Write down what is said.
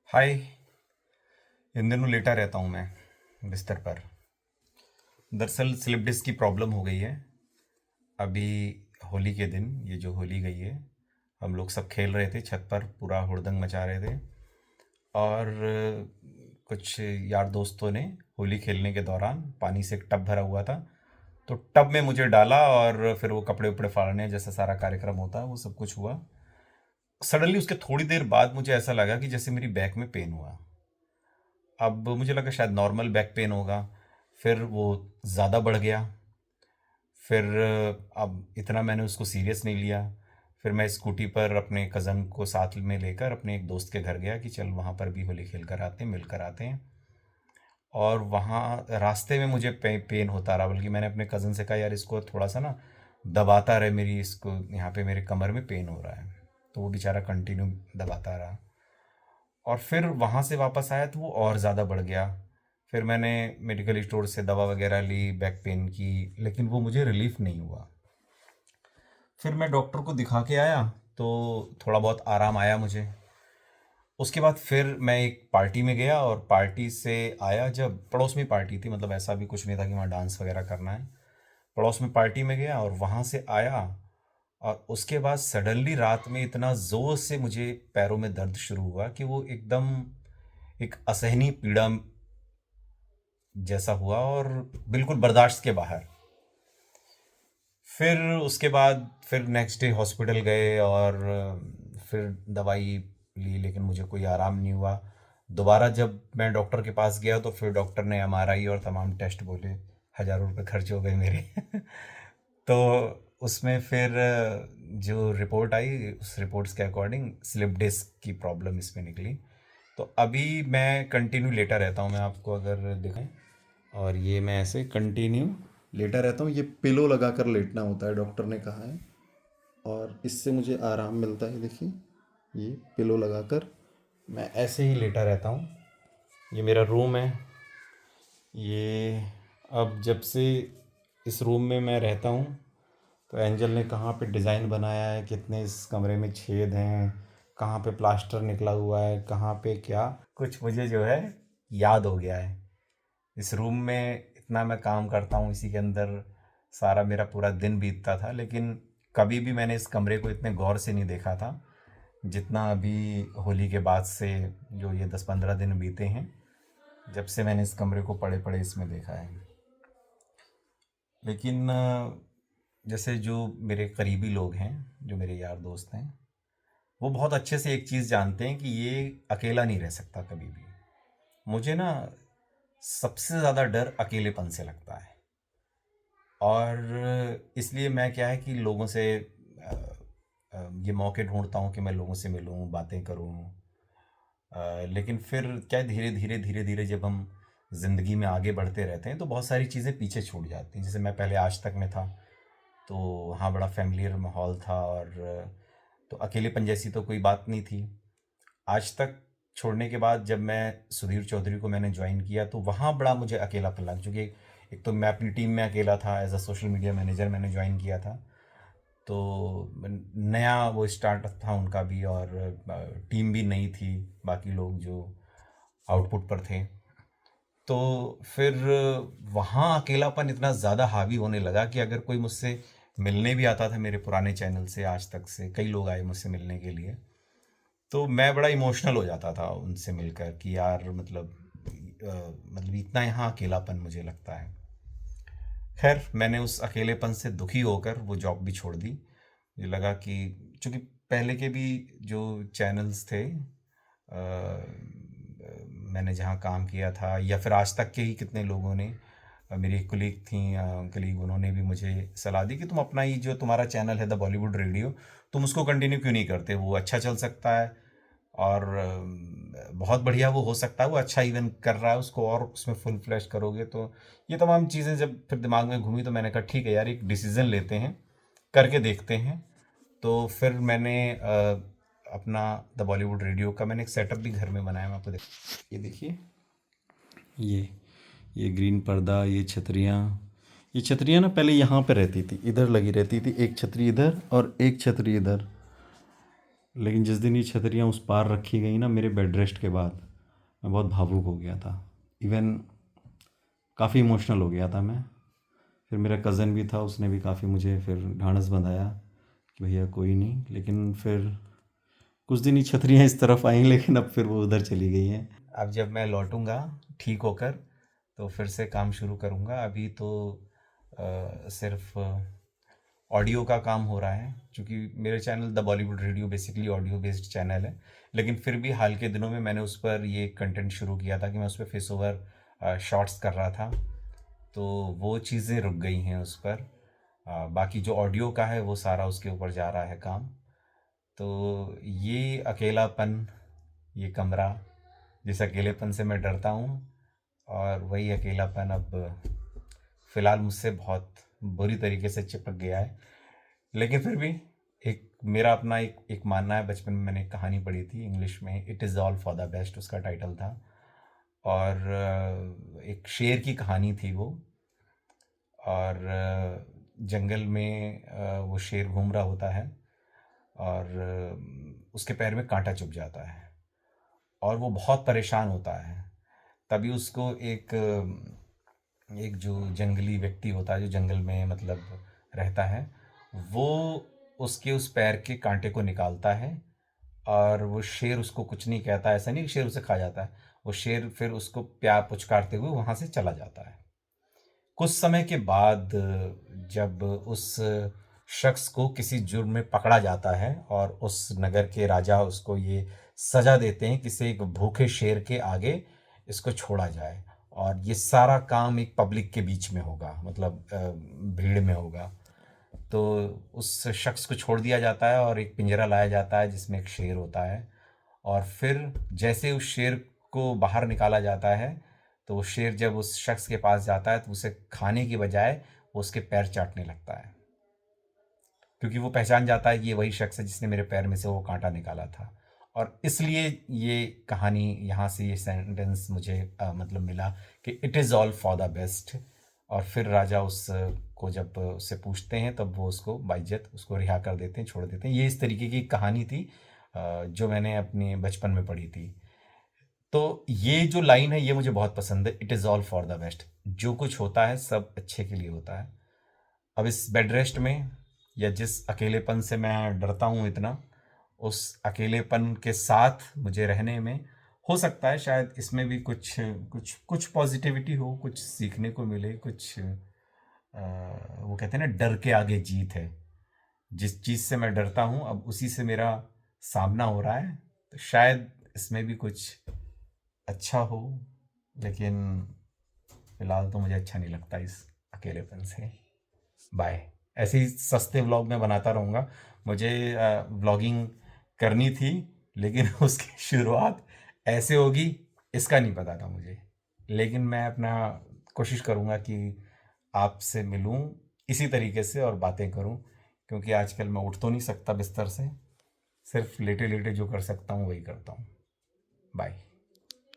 हाय। इन दिनों लेटा रहता हूँ मैं बिस्तर पर। दरअसल स्लिप डिस्क की प्रॉब्लम हो गई है। अभी होली के दिन, ये जो होली गई है, हम लोग सब खेल रहे थे छत पर, पूरा हुड़दंग मचा रहे थे। और कुछ यार दोस्तों ने होली खेलने के दौरान पानी से एक टब भरा हुआ था, तो टब में मुझे डाला और फिर वो कपड़े उपड़े फाड़ने जैसा सारा कार्यक्रम होता है वो सब कुछ हुआ। सडनली उसके थोड़ी देर बाद मुझे ऐसा लगा कि जैसे मेरी बैक में पेन हुआ। अब मुझे लगा शायद नॉर्मल बैक पेन होगा, फिर वो ज़्यादा बढ़ गया। फिर अब इतना मैंने उसको सीरियस नहीं लिया। फिर मैं स्कूटी पर अपने कज़न को साथ में लेकर अपने एक दोस्त के घर गया कि चल वहाँ पर भी होली खेल कर आते हैं, मिल कर आते हैं। और वहाँ रास्ते में मुझे पेन होता रहा, बल्कि मैंने अपने कज़न से कहा यार इसको थोड़ा सा ना दबाता रहे, मेरी इसको यहाँ पे मेरे कमर में पेन हो रहा है। तो वो बेचारा कंटिन्यू दबाता रहा। और फिर वहाँ से वापस आया तो वो और ज़्यादा बढ़ गया। फिर मैंने मेडिकल स्टोर से दवा वगैरह ली बैक पेन की, लेकिन वो मुझे रिलीफ नहीं हुआ। फिर मैं डॉक्टर को दिखा के आया तो थोड़ा बहुत आराम आया मुझे। उसके बाद फिर मैं एक पार्टी में गया और पार्टी से आया, जब पड़ोस में पार्टी थी, मतलब ऐसा भी कुछ नहीं था कि वहाँ डांस वगैरह करना है। पड़ोस में पार्टी में गया और वहाँ से आया। और उसके बाद सडनली रात में इतना ज़ोर से मुझे पैरों में दर्द शुरू हुआ कि वो एकदम एक असहनीय पीड़ा जैसा हुआ और बिल्कुल बर्दाश्त के बाहर। फिर उसके बाद फिर नेक्स्ट डे हॉस्पिटल गए और फिर दवाई ली, लेकिन मुझे कोई आराम नहीं हुआ। दोबारा जब मैं डॉक्टर के पास गया तो फिर डॉक्टर ने एमआरआई और तमाम टेस्ट बोले। हज़ारों रुपए खर्च हो गए मेरे। तो उसमें फिर जो रिपोर्ट आई उस रिपोर्ट्स के अकॉर्डिंग स्लिप डिस्क की प्रॉब्लम इसमें निकली। तो अभी मैं कंटिन्यू लेटा रहता हूँ, मैं आपको अगर दिखाएं। और ये मैं ऐसे कंटिन्यू लेटा रहता हूँ, ये पिलो लगा कर लेटना होता है डॉक्टर ने कहा है। और इससे मुझे आराम मिलता है, देखिए ये पिलो लगाकर मैं ऐसे ही लेटा रहता हूँ। ये मेरा रूम है। ये अब जब से इस रूम में मैं रहता हूँ तो एंजल ने कहाँ पे डिज़ाइन बनाया है, कितने इस कमरे में छेद हैं, कहाँ पे प्लास्टर निकला हुआ है, कहाँ पे क्या कुछ मुझे जो है याद हो गया है। इस रूम में इतना मैं काम करता हूँ, इसी के अंदर सारा मेरा पूरा दिन बीतता था, लेकिन कभी भी मैंने इस कमरे को इतने गौर से नहीं देखा था जितना अभी होली के बाद से। जो ये 10-15 दिन बीते हैं जब से मैंने इस कमरे को पड़े पड़े इसमें देखा है। लेकिन जैसे जो मेरे करीबी लोग हैं, जो मेरे यार दोस्त हैं, वो बहुत अच्छे से एक चीज़ जानते हैं कि ये अकेला नहीं रह सकता कभी भी। मुझे ना सबसे ज़्यादा डर अकेलेपन से लगता है। और इसलिए मैं क्या है कि लोगों से ये मौके ढूंढता हूँ कि मैं लोगों से मिलूँ, बातें करूँ। लेकिन फिर क्या है, धीरे धीरे धीरे धीरे जब हम ज़िंदगी में आगे बढ़ते रहते हैं तो बहुत सारी चीज़ें पीछे छूट जाती हैं। जैसे मैं पहले आज तक में था तो वहाँ बड़ा फैमिलियर माहौल था, और तो अकेलेपन जैसी तो कोई बात नहीं थी। आज तक छोड़ने के बाद जब मैं सुधीर चौधरी को मैंने ज्वाइन किया तो वहाँ बड़ा मुझे अकेलापन लगा, क्योंकि एक तो मैं अपनी टीम में अकेला था, as a social media manager मैंने ज्वाइन किया था। तो नया वो स्टार्टअप था उनका भी, और टीम भी नई थी, बाकी लोग जो आउटपुट पर थे। तो फिर वहाँ अकेलापन इतना ज़्यादा हावी होने लगा कि अगर कोई मुझसे मिलने भी आता था, मेरे पुराने चैनल से आज तक से कई लोग आए मुझसे मिलने के लिए, तो मैं बड़ा इमोशनल हो जाता था उनसे मिलकर कि यार मतलब इतना यहाँ अकेलापन मुझे लगता है। खैर मैंने उस अकेलेपन से दुखी होकर वो जॉब भी छोड़ दी। मुझे लगा कि चूंकि पहले के भी जो चैनल्स थे, मैंने जहाँ काम किया था, या फिर आज तक के ही कितने लोगों ने, मेरी एक कुलीग थी, कलीग, उन्होंने भी मुझे सलाह दी कि तुम अपना ही जो तुम्हारा चैनल है द बॉलीवुड रेडियो, तुम उसको कंटिन्यू क्यों नहीं करते, वो अच्छा चल सकता है। और बहुत बढ़िया वो हो सकता है, वो अच्छा इवन कर रहा है, उसको और उसमें फुल फ्लैश करोगे तो। ये तमाम चीज़ें जब फिर दिमाग में घूमी तो मैंने कहा ठीक है यार, एक डिसीज़न लेते हैं, करके देखते हैं। तो फिर मैंने अपना द बॉलीवुड रेडियो का मैंने एक सेटअप भी घर में बनाया, मैं आपको देख, ये देखिए, ये ये ग्रीन पर्दा, ये छतरियाँ ना पहले यहाँ पे रहती थी, इधर लगी रहती थी, एक छतरी इधर और एक छतरी इधर। लेकिन जिस दिन ये छतरियाँ उस पार रखी गई ना मेरे बेड रेस्ट के बाद, मैं बहुत भावुक हो गया था। इवन काफ़ी इमोशनल हो गया था मैं। फिर मेरा कज़न भी था, उसने भी काफ़ी मुझे फिर ढांढस बंधाया कि भैया कोई नहीं। लेकिन फिर कुछ दिन ही छतरियाँ इस तरफ आई, लेकिन अब फिर वो उधर चली गई हैं। अब जब मैं लौटूंगा ठीक होकर तो फिर से काम शुरू करूंगा। अभी तो सिर्फ ऑडियो का काम हो रहा है, क्योंकि मेरे channel the Bollywood radio basically audio based channel है। लेकिन फिर भी हाल के दिनों में मैंने उस पर ये कंटेंट शुरू किया था कि मैं उस पर फेस ओवर शॉर्ट्स कर रहा था, तो वो चीज़ें रुक गई हैं उस पर। बाकी जो ऑडियो का है वो सारा उसके ऊपर जा रहा है काम। तो ये अकेलापन, ये कमरा, जिस अकेलेपन से मैं डरता हूँ, और वही अकेलापन अब फ़िलहाल मुझसे बहुत बुरी तरीके से चिपक गया है। लेकिन फिर भी एक मेरा अपना एक एक मानना है। बचपन में मैंने एक कहानी पढ़ी थी इंग्लिश में, it is all for the best उसका टाइटल था। और एक शेर की कहानी थी वो। और जंगल में वो शेर घूम रहा होता है, और उसके पैर में कांटा चुभ जाता है और वो बहुत परेशान होता है। तभी उसको एक एक जो जंगली व्यक्ति होता है, जो जंगल में मतलब रहता है, वो उसके उस पैर के कांटे को निकालता है। और वो शेर उसको कुछ नहीं कहता, ऐसा नहीं कि शेर उसे खा जाता है। वो शेर फिर उसको प्यार पुचकारते हुए वहाँ से चला जाता है। कुछ समय के बाद जब उस शख्स को किसी जुर्म में पकड़ा जाता है और उस नगर के राजा उसको ये सज़ा देते हैं कि इसे एक भूखे शेर के आगे इसको छोड़ा जाए, और ये सारा काम एक पब्लिक के बीच में होगा, मतलब भीड़ में होगा। तो उस शख्स को छोड़ दिया जाता है और एक पिंजरा लाया जाता है जिसमें एक शेर होता है। और फिर जैसे उस शेर को बाहर निकाला जाता है, तो वो शेर जब उस शख्स के पास जाता है तो उसे खाने की बजाय वो उसके पैर चाटने लगता है, क्योंकि वो पहचान जाता है कि ये वही शख्स है जिसने मेरे पैर में से वो कांटा निकाला था। और इसलिए ये कहानी, यहाँ से ये सेंटेंस मुझे मतलब मिला कि it is all for the best. और फिर राजा उस को जब उससे पूछते हैं तब वो उसको बाइज्जत उसको रिहा कर देते हैं, छोड़ देते हैं। ये इस तरीके की कहानी थी जो मैंने अपने बचपन में पढ़ी थी। तो ये जो लाइन है ये मुझे बहुत पसंद है, it is all for the best. जो कुछ होता है सब अच्छे के लिए होता है। अब इस बेड रेस्ट में, या जिस अकेलेपन से मैं डरता हूँ इतना, उस अकेलेपन के साथ मुझे रहने में हो सकता है शायद इसमें भी कुछ कुछ कुछ पॉजिटिविटी हो, कुछ सीखने को मिले, कुछ वो कहते हैं ना, डर के आगे जीत है। जिस चीज़ से मैं डरता हूँ अब उसी से मेरा सामना हो रहा है, तो शायद इसमें भी कुछ अच्छा हो। लेकिन फिलहाल तो मुझे अच्छा नहीं लगता इस अकेलेपन से। बाय। ऐसे ही सस्ते व्लॉग मैं बनाता रहूँगा। मुझे व्लॉगिंग करनी थी, लेकिन उसकी शुरुआत ऐसे होगी इसका नहीं पता था मुझे। लेकिन मैं अपना कोशिश करूँगा कि आपसे मिलूँ इसी तरीके से और बातें करूँ, क्योंकि आजकल मैं उठ तो नहीं सकता बिस्तर से, सिर्फ लेटे लेटे जो कर सकता हूँ वही करता हूँ। बाय।